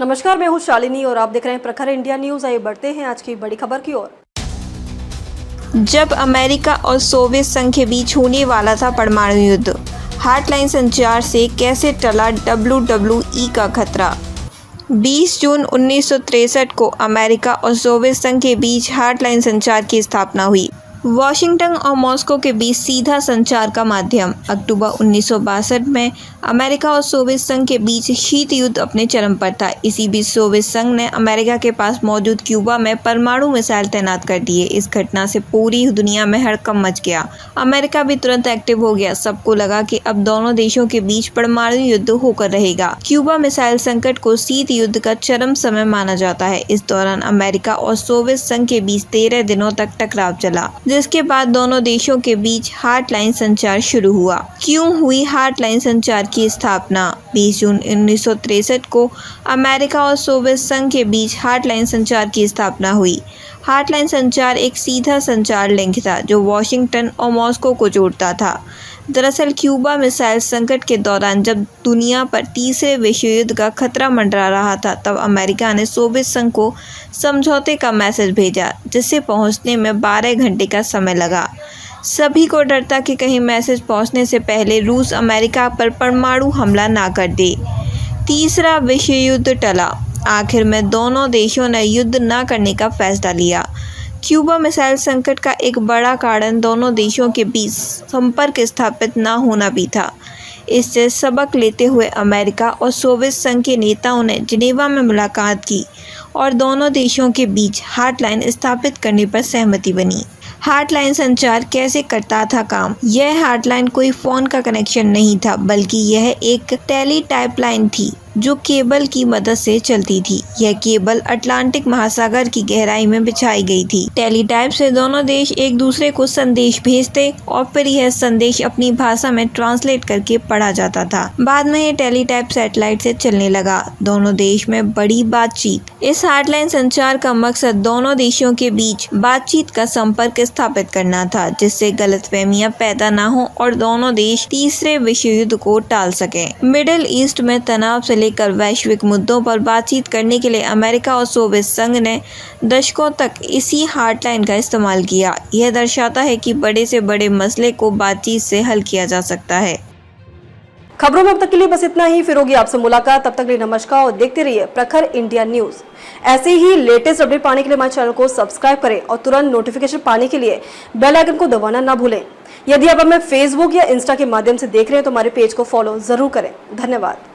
नमस्कार, मैं हूं शालिनी और आप देख रहे हैं प्रखर इंडिया न्यूज। आइए बढ़ते हैं आज की बड़ी खबर की ओर। जब अमेरिका और सोवियत संघ के बीच होने वाला था परमाणु युद्ध, हॉटलाइन संचार से कैसे टला WWE का खतरा। 20 जून 1963 को अमेरिका और सोवियत संघ के बीच हॉटलाइन संचार की स्थापना हुई। वॉशिंगटन और मॉस्को के बीच सीधा संचार का माध्यम। अक्टूबर 1962 में अमेरिका और सोवियत संघ के बीच शीत युद्ध अपने चरम पर था। इसी बीच सोवियत संघ ने अमेरिका के पास मौजूद क्यूबा में परमाणु मिसाइल तैनात कर दिए। इस घटना से पूरी दुनिया में हड़कंप मच गया। अमेरिका भी तुरंत एक्टिव हो गया। सबको लगा कि अब दोनों देशों के बीच परमाणु युद्ध होकर रहेगा। क्यूबा मिसाइल संकट को शीत युद्ध का चरम समय माना जाता है। इस दौरान अमेरिका और सोवियत संघ के बीच 13 दिनों तक टकराव चला, जिसके बाद दोनों देशों के बीच हॉटलाइन संचार शुरू हुआ। क्यों हुई हॉटलाइन संचार की स्थापना। 20 जून 1963 को अमेरिका और सोवियत संघ के बीच हॉटलाइन संचार की स्थापना हुई। हॉटलाइन संचार एक सीधा संचार लिंक था जो वॉशिंगटन और मॉस्को को जोड़ता था। दरअसल क्यूबा मिसाइल संकट के दौरान जब दुनिया पर तीसरे विश्व युद्ध का खतरा मंडरा रहा था, तब अमेरिका ने सोवियत संघ को समझौते का मैसेज भेजा, जिसे पहुंचने में 12 घंटे का समय लगा। सभी को डर था कि कहीं मैसेज पहुंचने से पहले रूस अमेरिका पर परमाणु हमला ना कर दे। तीसरा विश्व युद्ध टला। आखिर में दोनों देशों ने युद्ध न करने का फैसला लिया। क्यूबा मिसाइल संकट का एक बड़ा कारण दोनों देशों के बीच संपर्क स्थापित न होना भी था। इससे सबक लेते हुए अमेरिका और सोवियत संघ के नेताओं ने जिनेवा में मुलाकात की और दोनों देशों के बीच हॉटलाइन स्थापित करने पर सहमति बनी। हॉटलाइन संचार कैसे करता था काम। यह हॉटलाइन कोई फ़ोन का कनेक्शन नहीं था, बल्कि यह एक टेलीटाइप लाइन थी जो केबल की मदद से चलती थी। यह केबल अटलांटिक महासागर की गहराई में बिछाई गई थी। टेलीटाइप से दोनों देश एक दूसरे को संदेश भेजते और फिर यह संदेश अपनी भाषा में ट्रांसलेट करके पढ़ा जाता था। बाद में यह टेलीटाइप सैटेलाइट से चलने लगा। दोनों देश में बड़ी बातचीत। इस हॉटलाइन संचार का मकसद दोनों देशों के बीच बातचीत का संपर्क स्थापित करना था, जिससे गलतफहमियां पैदा न हो और दोनों देश तीसरे विश्व युद्ध को टाल सके। मिडिल ईस्ट में तनाव से लेकर वैश्विक मुद्दों पर बातचीत करने के लिए अमेरिका और सोवियत संघ ने दशकों तक इसी हॉटलाइन का इस्तेमाल किया। यह दर्शाता है कि बड़े से बड़े मसले को बातचीत से हल किया जा सकता है। खबरों में अब तक के लिए बस इतना ही। फिर होगी आपसे मुलाकात। तब तक के लिए नमस्कार और देखते रहिए प्रखर इंडिया न्यूज। ऐसे ही लेटेस्ट अपडेट पाने के लिए हमारे चैनल को सब्सक्राइब करें और तुरंत नोटिफिकेशन पाने के लिए बेल आइकन को दबाना ना भूलें। यदि आप हमें फेसबुक या इंस्टा के माध्यम से देख रहे हैं तो हमारे पेज को फॉलो जरूर करें। धन्यवाद।